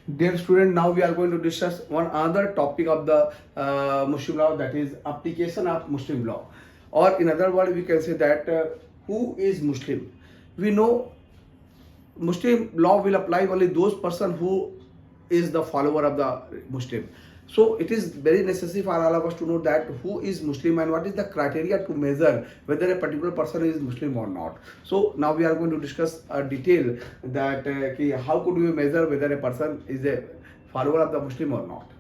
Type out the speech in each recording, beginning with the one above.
Dear student, now we are going to discuss one other topic of the Muslim law, that is application of Muslim law. Or in other words, we can say that who is Muslim? We know Muslim law will apply only those person who is the follower of the Muslim. So it is very necessary for all of us to know that who is Muslim and what is the criteria to measure whether a particular person is Muslim or not. So now we are going to discuss a detail that how could we measure whether a person is a follower of the Muslim or not.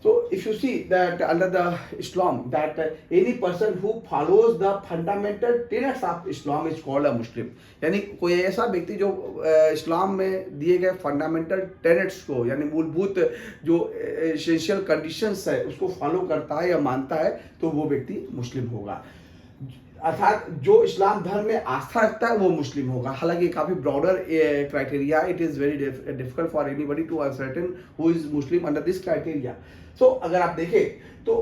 So if you see that under the Islam, that any person who follows the fundamental tenets of Islam is called a Muslim. यानी कोई ऐसा व्यक्ति जो इस्लाम में दिए गए fundamental tenets को यानी मूलभूत जो एसेंशियल कंडीशंस है उसको फॉलो करता है या मानता है तो वो व्यक्ति मुस्लिम होगा। अर्थात जो इस्लाम धर्म में आस्था रखता है वो मुस्लिम होगा। हालांकि काफ़ी broader criteria, it is very difficult for anybody to ascertain who is Muslim under this criteria. So अगर आप देखें तो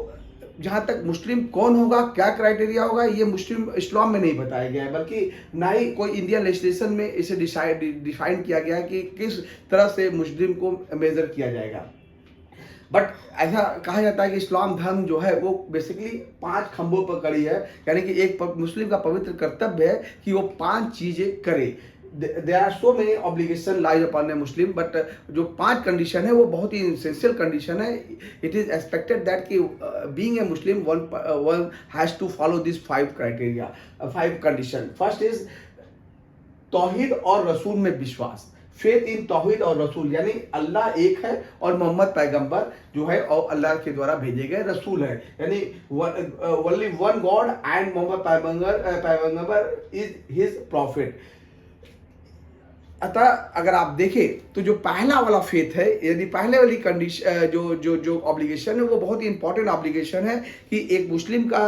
जहाँ तक मुस्लिम कौन होगा, क्या क्राइटेरिया होगा, ये मुस्लिम इस्लाम में नहीं बताया गया है, बल्कि ना ही कोई इंडियन लेजिस्लेशन में इसे डिफाइन किया गया है कि किस तरह से मुस्लिम को मेजर किया जाएगा। बट ऐसा कहा जाता है कि इस्लाम धर्म जो है वो बेसिकली 5 खंभों पर कड़ी है, यानी कि एक मुस्लिम का पवित्र कर्तव्य है कि वो 5 चीज़ें करे। There are so many obligation lies upon a Muslim, but जो 5 कंडीशन है वो बहुत ही इसेंशियल कंडीशन है। इट इज़ एक्सपेक्टेड दैट कि being a Muslim one has to follow this 5 criteria, 5 condition. First is तौहीद और रसूल में विश्वास, फेथ इन तौहीद और रसूल, यानी अल्लाह एक है और मोहम्मद पैगंबर जो है और अल्लाह के द्वारा भेजे गए रसूल है, यानी only one God and Mohammad पैगंबर इज हिज प्रॉफिट। अतः अगर आप देखें तो जो पहला वाला फेथ है, यदि पहले वाली कंडीशन जो जो जो ऑब्लिगेशन है वो बहुत ही इंपॉर्टेंट ऑब्लिगेशन है कि एक मुस्लिम का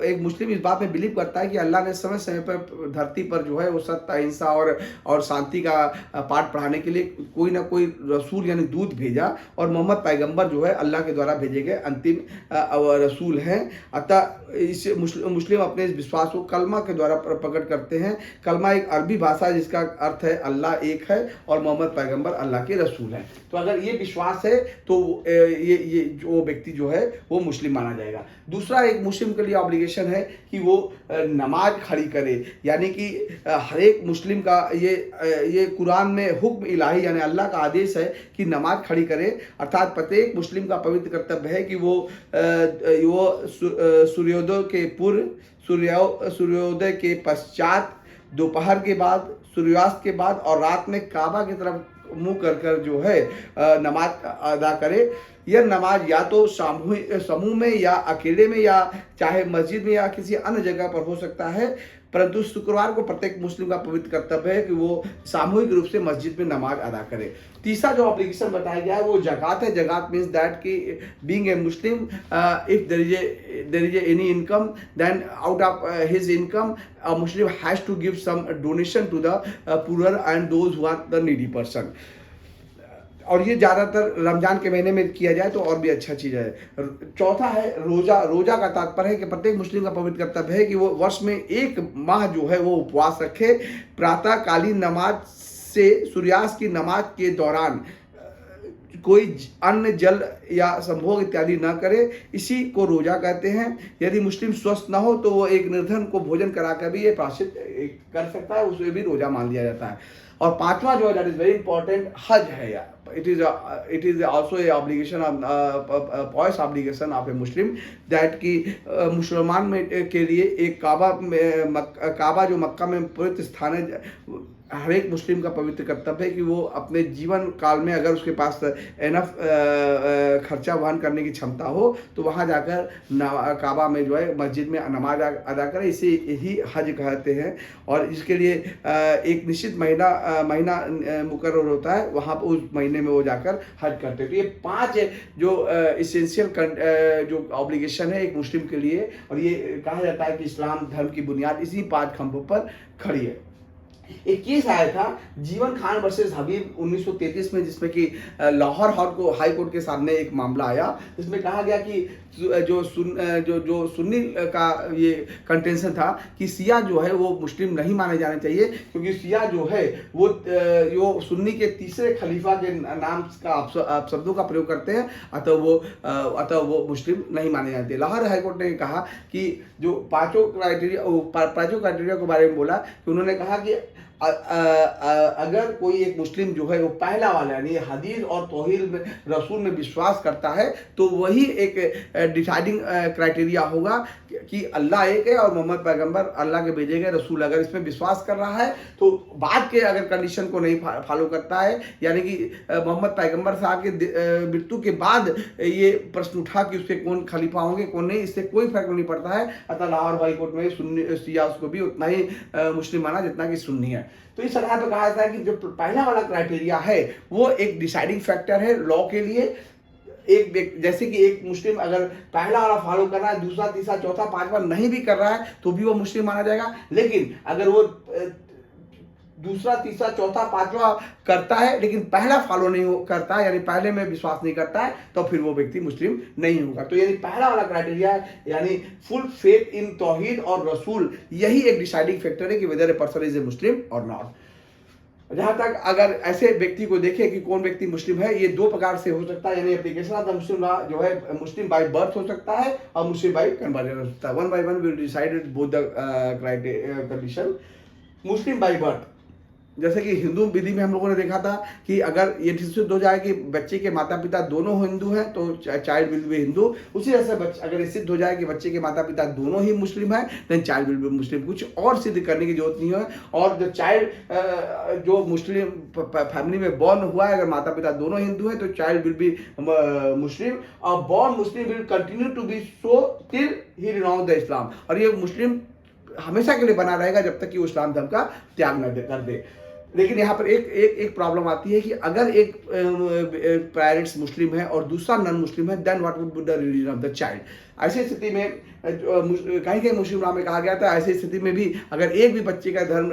एक मुस्लिम इस बात में बिलीव करता है कि अल्लाह ने समय समय पर धरती पर जो है वो सत्य, अहिंसा और शांति का पाठ पढ़ाने के लिए कोई ना कोई रसूल यानी दूत भेजा, और मोहम्मद पैगंबर जो है अल्लाह के द्वारा भेजे गए अंतिम रसूल हैं। अतः इस मुस्लिम अपने इस विश्वास को कलमा के द्वारा प्रकट करते हैं। कलमा एक अरबी भाषा जिसका अर्थ है अल्लाह एक है और मोहम्मद पैगंबर अल्लाह के रसूल हैं। तो अगर ये विश्वास है तो ये जो व्यक्ति जो है वो मुस्लिम माना जाएगा। दूसरा एक मुस्लिम के लिए ऑब्लिगेशन है कि वो नमाज खड़ी करे, यानी कि हर एक मुस्लिम का ये कुरान में हुक्म इलाही यानी अल्लाह का आदेश है कि नमाज खड़ी करे। अर्थात प्रत्येक मुस्लिम का पवित्र कर्तव्य है कि वो सूर्योदय के पूर्व, सूर्योदय के पश्चात, दोपहर के बाद, सूर्यास्त के बाद और रात में काबा की तरफ मुंह कर कर जो है नमाज अदा करे। यह नमाज या तो समूह में या अकेले में या चाहे मस्जिद में या किसी अन्य जगह पर हो सकता है, परंतु शुक्रवार को प्रत्येक मुस्लिम का पवित्र कर्तव्य है कि वो सामूहिक रूप से मस्जिद में नमाज अदा करे। तीसरा जो ऑब्लिगेशन बताया गया है वो जकात है। जकात मीन्स दैट कि being a Muslim if there is any income then out of his income a Muslim has to give some donation to the poor and those who are the needy person. और ये ज़्यादातर रमजान के महीने में किया जाए तो और भी अच्छा चीज़ है। चौथा है रोज़ा। रोज़ा का तात्पर्य है कि प्रत्येक मुस्लिम का पवित्र कर्तव्य है कि वो वर्ष में 1 माह जो है वो उपवास रखे। प्रातःकालीन नमाज से सूर्यास्त की नमाज के दौरान कोई अन्न, जल या संभोग इत्यादि न करे, इसी को रोजा कहते हैं। यदि मुस्लिम स्वस्थ न हो तो वो एक निर्धन को भोजन कराकर भी ये प्रायश्चित कर सकता है, उसमें भी रोजा मान लिया जाता है। और पांचवा जो है दैट इज वेरी इंपॉर्टेंट, हज है यार। It is also a obligation of poised obligation of A Muslim that कि मुसलमान में के लिए एक काबा जो मक्का में पवित्र स्थान है, हर एक मुस्लिम का पवित्र कर्तव्य है कि वो अपने जीवन काल में अगर उसके पास एनफ खर्चा वहन करने की क्षमता हो तो वहाँ जाकर काबा में जो है मस्जिद में नमाज अदा करे। इसे यही हज कहते हैं। और इसके लिए एक निश्चित महीना मुकर्रर होता है, वहाँ पर उस महीने में वो जाकर हज करते हैं। तो ये 5 जो इसेंशियल जो ऑब्लिगेशन है एक मुस्लिम के लिए, और ये कहा जाता है कि इस्लाम धर्म की बुनियाद इसी 5 खंभों पर खड़ी है। एक केस आया था जीवन खान वर्सेस हबीब 1933 में, जिसमें कि लाहौर हाई कोर्ट के सामने एक मामला आया, जिसमें कहा गया कि जो सुन्नी का ये कंटेंशन था कि सिया जो है वो मुस्लिम नहीं माने जाने चाहिए, क्योंकि सिया जो है वो जो सुन्नी के तीसरे खलीफा के नाम का शब्दों का प्रयोग करते हैं, अतः वो मुस्लिम नहीं माने जाते। लाहौर हाई कोर्ट ने कहा कि जो पांचों क्राइटेरिया के बारे में बोला कि उन्होंने कहा कि अगर कोई एक मुस्लिम जो है वो पहला वाला यानी हदीस और तौहीद में रसूल में विश्वास करता है, तो वही एक डिसाइडिंग क्राइटेरिया होगा कि अल्लाह एक है और मोहम्मद पैगंबर अल्लाह के भेजे गए रसूल। अगर इसमें विश्वास कर रहा है तो बाद के अगर कंडीशन को नहीं फॉलो करता है, यानी कि मोहम्मद पैगंबर साहब के मृत्यु के बाद ये प्रश्न उठा कि उसके कौन खलीफा होंगे कौन नहीं, इससे कोई फर्क नहीं पड़ता है। अतः लाहौर हाई कोर्ट में सुन्नी शिया उसको भी उतना ही मुस्लिम माना जितना कि सुन्नी है। तो इस आधार पर कहा जाता है कि जो पहला वाला क्राइटेरिया है वो एक डिसाइडिंग फैक्टर है लॉ के लिए। एक जैसे कि एक मुस्लिम अगर पहला वाला फॉलो कर रहा है, दूसरा तीसरा चौथा पांचवा नहीं भी कर रहा है तो भी वो मुस्लिम माना जाएगा। लेकिन अगर वो दूसरा तीसरा चौथा पांचवा करता है लेकिन पहला फॉलो नहीं करता है, यानी पहले में विश्वास नहीं करता है, तो फिर वो व्यक्ति मुस्लिम नहीं होगा। तो यानी पहला वाला क्राइटेरिया यानी फुल फेथ इन तौहीद और रसूल, यही एक डिसाइडिंग फैक्टर है कि whether a person is a Muslim और नॉट। जहां तक अगर ऐसे व्यक्ति को देखें कि कौन व्यक्ति मुस्लिम है, ये दो प्रकार से हो सकता है, यानी application of the Muslim law जो है मुस्लिम बाय बर्थ हो सकता है और मुस्लिम बाय कन्वर्जन हो सकता है। One by one will decided both the condition. Muslim by birth, जैसे कि हिंदू विधि में हम लोगों ने देखा था कि अगर ये सिद्ध हो जाए कि बच्चे के माता पिता दोनों हिंदू हैं तो चाइल्ड विल बी हिंदू। उसी तरह से अगर ये सिद्ध हो जाए कि बच्चे के माता पिता दोनों ही मुस्लिम हैं, देन चाइल्ड विल बी मुस्लिम। कुछ और सिद्ध करने की जरूरत नहीं है। और जो चाइल्ड जो मुस्लिम फैमिली में बॉर्न हुआ है, अगर माता पिता दोनों हिंदू हैं तो चाइल्ड विल बी मुस्लिम, और born Muslim will continue to be so till he renounce the Islam. और ये मुस्लिम हमेशा के लिए बना रहेगा जब तक कि वो इस्लाम धर्म का त्याग न कर दे। लेकिन यहाँ पर एक प्रॉब्लम आती है कि अगर एक पेरेंट्स मुस्लिम है और दूसरा नॉन मुस्लिम है, then what would be the religion of the child. ऐसी स्थिति में कहीं मुस्लिम लॉ में कहा गया था, ऐसी स्थिति में भी अगर एक भी बच्चे का धर्म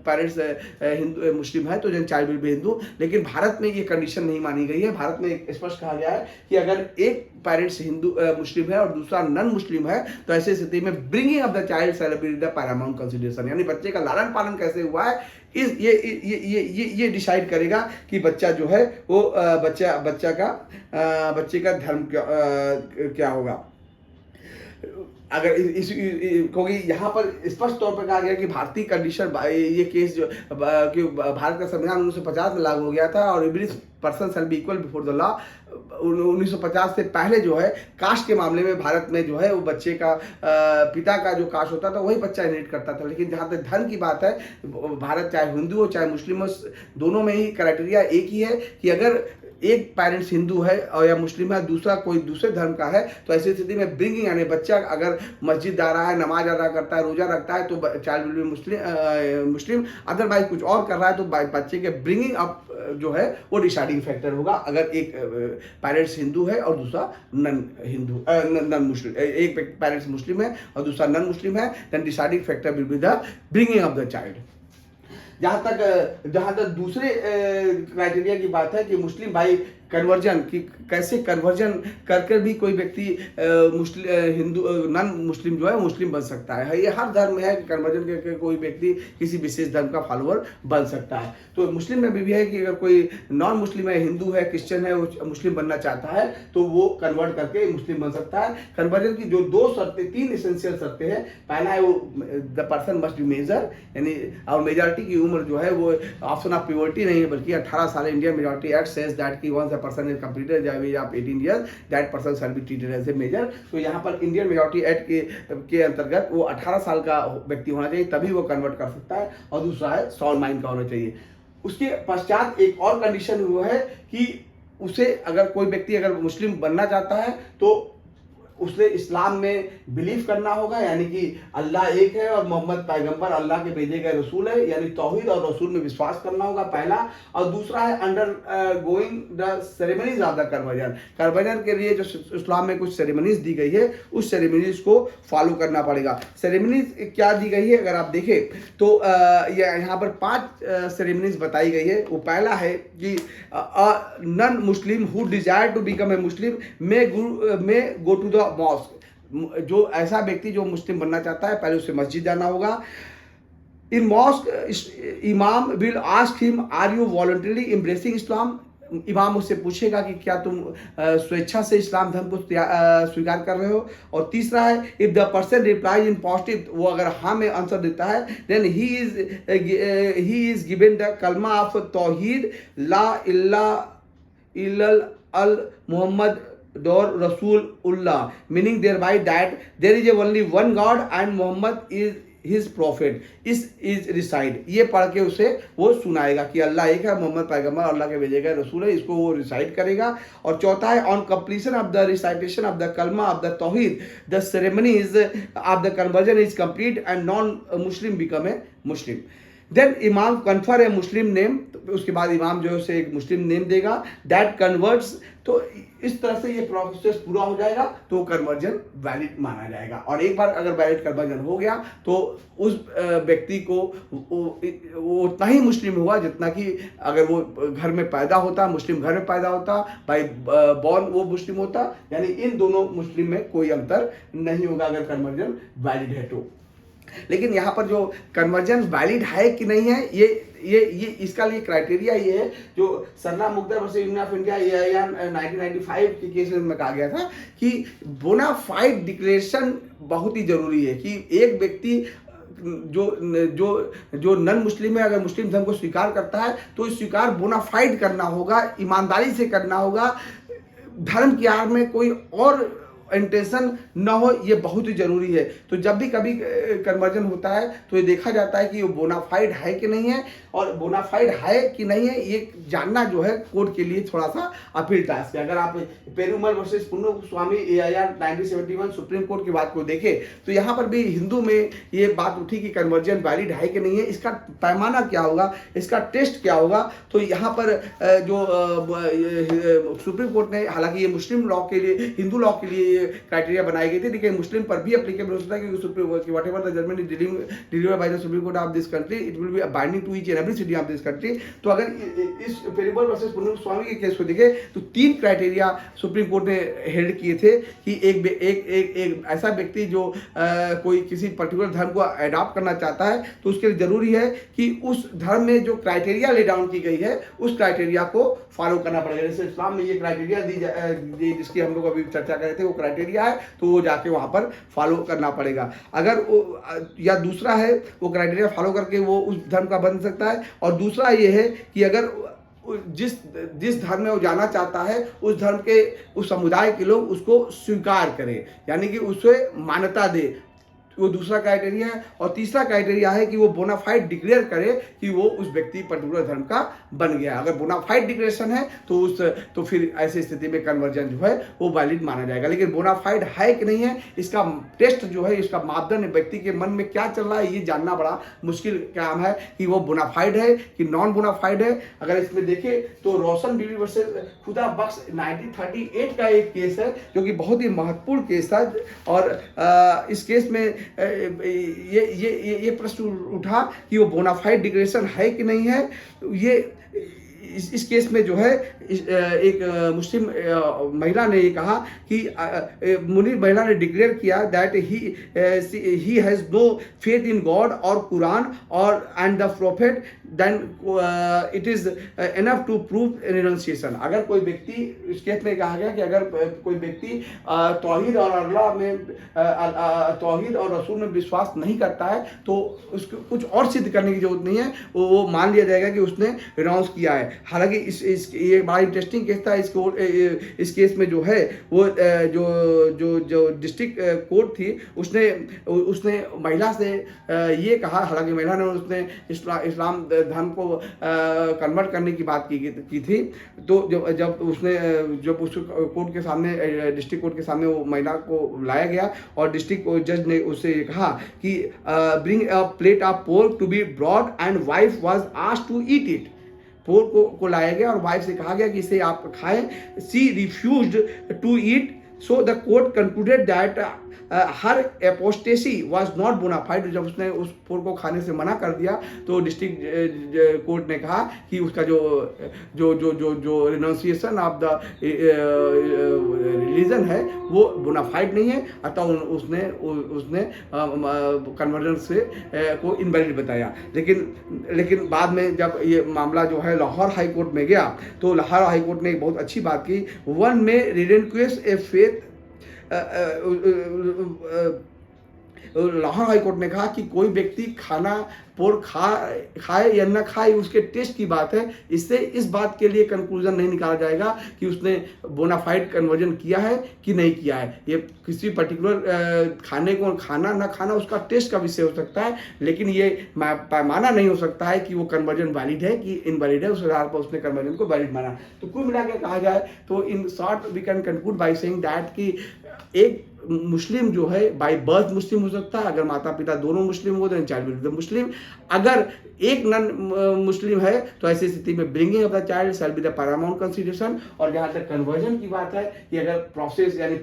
पेरेंट्स हिंदू मुस्लिम है तो जन चाइल्ड विल बी हिंदू। लेकिन भारत में ये कंडीशन नहीं मानी गई है। भारत में स्पष्ट कहा गया है कि अगर एक पेरेंट्स हिंदू मुस्लिम है और दूसरा नॉन मुस्लिम है तो ऐसी स्थिति में bringing of the child shall be the Paramount consideration, यानी बच्चे का लालन पालन कैसे हुआ है ये डिसाइड करेगा कि बच्चा जो है वो बच्चे का धर्म क्या होगा। अगर क्योंकि यहाँ पर स्पष्ट तौर पर कहा गया कि भारतीय कंडीशन, ये केस जो कि भारत का संविधान 1950 में लागू हो गया था और every person shall be equal before the law. 1950 से पहले जो है कास्ट के मामले में भारत में जो है वो बच्चे का पिता का जो कास्ट होता था वही बच्चा इनहेरिट करता था। लेकिन जहाँ तक धर्म की बात है, भारत चाहे हिंदू हो चाहे मुस्लिम हो, दोनों में ही क्राइटेरिया एक ही है कि अगर एक पेरेंट्स हिंदू है और या मुस्लिम है, दूसरा कोई दूसरे धर्म का है, तो ऐसी स्थिति में ब्रिंगिंग यानी बच्चा अगर मस्जिद जा रहा है, नमाज अदा करता है, रोजा रखता है तो child will be Muslim. Otherwise कुछ और कर रहा है तो बच्चे के ब्रिंगिंग अप जो है वो डिसाइडिंग फैक्टर होगा। अगर एक पेरेंट्स हिंदू है और दूसरा नॉन मुस्लिम, एक पेरेंट्स मुस्लिम है और दूसरा नॉन मुस्लिम है, then deciding factor will be the bringing of the child. जहाँ तक दूसरे क्राइटेरिया की बात है कि मुस्लिम भाई कन्वर्जन की कैसे कन्वर्जन करके भी कोई व्यक्ति हिंदू नॉन मुस्लिम जो है मुस्लिम बन सकता है। ये हर धर्म में है कि कन्वर्जन करके कोई व्यक्ति किसी विशेष धर्म का फॉलोअर बन सकता है। तो मुस्लिम में भी है कि अगर कोई नॉन मुस्लिम है, हिंदू है, क्रिश्चियन है, वो मुस्लिम बनना चाहता है तो वो कन्वर्ट करके मुस्लिम बन सकता है। कन्वर्जन की जो तीन एसेंशियल शर्तें हैं, पहला है वो the person must be major, यानी और मेजॉरिटी की उम्र जो है वो ऑप्शन ऑफ प्योरिटी नहीं है बल्कि 18 साल। Indian majority act says that कि once person is completed the age of 18 years that person shall be treated as a major। तो यहाँ पर इंडियन मेजॉरिटी एक्ट के अंतर्गत वो 18 साल का व्यक्ति होना चाहिए तभी वो कन्वर्ट कर सकता है, और दूसरा है साउंड माइंड का होना चाहिए। उसके पश्चात एक और कंडीशन वो है कि उसे अगर कोई व्यक्ति अगर मुस्लिम बनना चाहता है तो उसने इस्लाम में बिलीव करना होगा, यानी कि अल्लाह एक है और मोहम्मद पैगंबर अल्लाह के भेजे गए रसूल है, यानी तौहीद और रसूल में विश्वास करना होगा पहला। और दूसरा है under going the ceremonies of the conversion. Conversion के लिए जो इस्लाम में कुछ सेरेमनीज दी गई है उस सेरेमनीज को फॉलो करना पड़ेगा। सेरेमनीज क्या दी गई है अगर आप देखें तो यहाँ पर 5 सेरेमनीज बताई गई है। वो पहला है कि non Muslim who desire to become a Muslim may go to the mosque. जो ऐसा व्यक्ति जो मुस्लिम बनना चाहता है पहले उसे मस्जिद जाना होगा। In mosque imam will ask him are you voluntarily embracing Islam. इमाम उससे पूछेगा कि क्या तुम स्वेच्छा से इस्लाम धर्म को स्वीकार कर रहे हो। और तीसरा है if the person reply in positive, वो अगर हाँ में आंसर देता है then he is given the कलमा ऑफ तौहीद ला इल्ला इल्लल अल मोहम्मद दौर रसूल उल्लाह, meaning there by that there is only one God and Muhammad is his prophet is reside. ये पढ़ के उसे वो सुनाएगा कि अल्लाह एक है, मोहम्मद पैगंबर अल्लाह के भेजे गए रसूल है, इसको वो रिसाइड करेगा। और चौथा है on completion of the recitation of the कलमा of the tauhid the ceremony is of the conversion is complete and non Muslim become a Muslim. Then imam confer a Muslim name, उसके बाद इमाम जो है उसे एक मुस्लिम नेम देगा that converts. तो इस तरह से ये प्रोसेस पूरा हो जाएगा तो कन्वर्जन वैलिड माना जाएगा। और एक बार अगर वैलिड कन्वर्जन हो गया तो उस व्यक्ति को वो उतना ही मुस्लिम हुआ जितना कि अगर वो घर में पैदा होता, मुस्लिम घर में पैदा होता, बाई बॉर्न वो मुस्लिम होता। यानी इन दोनों मुस्लिम में कोई अंतर नहीं होगा अगर कन्वर्जन वैलिड है तो। लेकिन यहाँ पर जो कन्वर्जन वैलिड है कि नहीं है ये इसका लिए क्राइटेरिया ये है जो सरला मुख्तर वर्सेस यूनियन ऑफ इंडिया 1995 के केस में कहा गया था कि बोनाफाइड डिक्लेरेशन बहुत ही जरूरी है कि एक व्यक्ति जो नन मुस्लिम है अगर मुस्लिम धर्म को स्वीकार करता है तो स्वीकार बोनाफाइड करना होगा, ईमानदारी से करना होगा, धर्म की आड़ में कोई और इंटेंशन न हो, ये बहुत ही जरूरी है। तो जब भी कभी कन्वर्जन होता है तो ये देखा जाता है कि वो बोनाफाइड है कि नहीं है, और बोनाफाइड है कि नहीं है ये जानना जो है कोर्ट के लिए थोड़ा सा अपील टास्क है। अगर आप पेरुमल वर्सेस पुन्नु स्वामी AIR 1971 सुप्रीम कोर्ट की बात को देखें तो यहाँ पर भी हिंदू में ये बात उठी कि कन्वर्जन वैलिड है कि नहीं है, इसका पैमाना क्या होगा, इसका टेस्ट क्या होगा। तो यहाँ पर जो सुप्रीम कोर्ट ने, हालांकि ये मुस्लिम लॉ के लिए, हिंदू लॉ के लिए क्राइटेरिया बनाई गई थी, लेकिन मुस्लिम पर भी एप्लीकेबल हो सकता है क्योंकि whatever the judgement is delivered by the supreme court of this country it will be binding to each and every city of this country. तो अगर इस पेरुमल वर्सेस पुन्नु स्वामी के केस को देखें तो 3 क्राइटेरिया सुप्रीम कोर्ट ने हेल्ड किए थे कि एक ऐसा व्यक्ति जो कोई किसी पर्टिकुलर धर्म को अडॉप्ट करना चाहता है तो उसके लिए जरूरी है कि उस धर्म में जो क्राइटेरिया ले डाउन की गई है उस क्राइटेरिया को फॉलो करना पड़ेगा। जैसे इस्लाम में ये क्राइटेरिया दी जिसकी हम लोग अभी चर्चा कर रहे थे वो क्राइटेरिया है तो वो जाके वहाँ पर फॉलो करना पड़ेगा। अगर वो, या दूसरा है वो क्राइटेरिया फॉलो करके वो उस धर्म का बन सकता है। और दूसरा ये है कि अगर जिस धर्म में वो जाना चाहता है उस धर्म के उस समुदाय के लोग उसको स्वीकार करें, यानी कि उसे मान्यता दे, वो दूसरा क्राइटेरिया है। और तीसरा क्राइटेरिया है कि वो बोनाफाइड डिक्लेयर करे कि वो उस व्यक्ति पर्टिकुलर धर्म का बन गया। अगर बोनाफाइड डिक्लेरेशन है तो फिर ऐसी स्थिति में कन्वर्जन जो है वो वैलिड माना जाएगा। लेकिन बोनाफाइड है कि नहीं है इसका टेस्ट जो है, इसका मापदंड व्यक्ति के मन में क्या चल रहा है ये जानना बड़ा मुश्किल काम है कि वो बोनाफाइड है कि नॉन बोनाफाइड है। अगर इसमें देखें तो रोशन बीवी वर्सेस खुदा बख्श 1938 का एक केस है जो कि बहुत ही महत्वपूर्ण केस था। और इस केस में ये प्रश्न उठा कि वो बोनाफाइड डिक्लेरेशन है कि नहीं है। ये इस केस में जो है एक मुस्लिम महिला ने ये कहा कि मुनीर महिला ने डिक्लेयर किया that he has no faith in God और कुरान और and the prophet then it is enough to prove renunciation. अगर कोई व्यक्ति, इस केस में कहा गया कि अगर कोई व्यक्ति तौहीद और अल्लाह में तौहीद और रसूल में विश्वास नहीं करता है तो उसको कुछ और सिद्ध करने की जरूरत नहीं है, वो मान लिया जाएगा कि उसने रिनाउंस किया है। हालांकि ये बड़ा इंटरेस्टिंग केस था। इस केस में जो है वो जो जो जो डिस्ट्रिक्ट कोर्ट थी उसने उसने महिला से ये कहा, हालांकि महिला ने उसने इस्लाम धर्म को कन्वर्ट करने की बात की थी। तो जब उस कोर्ट के सामने, डिस्ट्रिक्ट कोर्ट के सामने वो महिला को लाया गया और डिस्ट्रिक्ट जज ने उससे कहा कि bring a plate of pork to be brought and wife was asked to eat it. Pork को लाया गया और वाइफ से कहा गया कि इसे आप खाएं। She refused to eat, so the court concluded that her apostasy was not bona fide. जब उसने उस पोर्क को खाने से मना कर दिया तो डिस्ट्रिक्ट कोर्ट ने कहा कि उसका जो जो जो जो जो रिनाउंसिएशन ऑफ द रिलीजन है वो बोनाफाइड नहीं है, अतः उसने कन्वर्जन से को इनवैलिड बताया। लेकिन बाद में जब ये मामला जो है लाहौर हाई कोर्ट में गया तो लाहौर हाई कोर्ट ने एक बहुत अच्छी बात की। वन में relinquish a faith, Lahore high court ने कहा कि कोई व्यक्ति खाना पोर्क खाए या न खाए उसके टेस्ट की बात है। इससे इस बात के लिए कंक्लूजन नहीं निकाला जाएगा कि उसने बोनाफाइड कन्वर्जन किया है कि नहीं किया है। ये किसी पर्टिकुलर खाने को खाना ना खाना उसका टेस्ट का विषय हो सकता है, लेकिन ये पैमाना नहीं हो सकता है कि वो कन्वर्जन वैलिड है कि इनवैलिड है। उस आधार पर उसने कन्वर्जन को वैलिड माना। तो कुल मिला के कहा जाए तो in short we can conclude by saying that कि एक मुस्लिम जो है बाय बर्थ मुस्लिम हो सकता है, अगर माता पिता दोनों मुस्लिम हो तो चाइल्ड विल बी मुस्लिम। अगर एक नॉन मुस्लिम है तो ऐसी स्थिति में bringing of the child shall be the Paramount consideration. और जहां तक कन्वर्जन की बात है कि अगर प्रोसेस यानी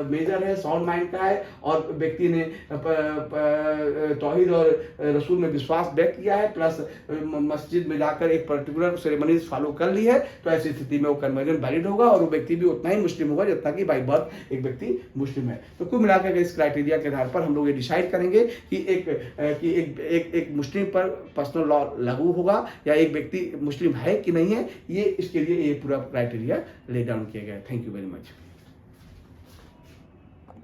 मेजर है, साउंड माइंड का है और व्यक्ति ने तौहीद और रसूल में विश्वास व्यक्त किया है, प्लस मस्जिद में जाकर एक पर्टिकुलर सेरेमनीज फॉलो कर ली है, तो ऐसी स्थिति में वो कन्वर्जन वैलिड होगा और वो व्यक्ति भी उतना ही मुस्लिम होगा जितना कि बाय बर्थ एक व्यक्ति मुस्लिम है। तो कुल मिलाकर इस क्राइटेरिया के आधार पर हम लोग ये डिसाइड करेंगे कि एक मुस्लिम पर पर्सनल लॉ लागू होगा या एक व्यक्ति मुस्लिम है कि नहीं है। ये इसके लिए ये पूरा क्राइटेरिया ले डाउन किया गया है। Thank you very much.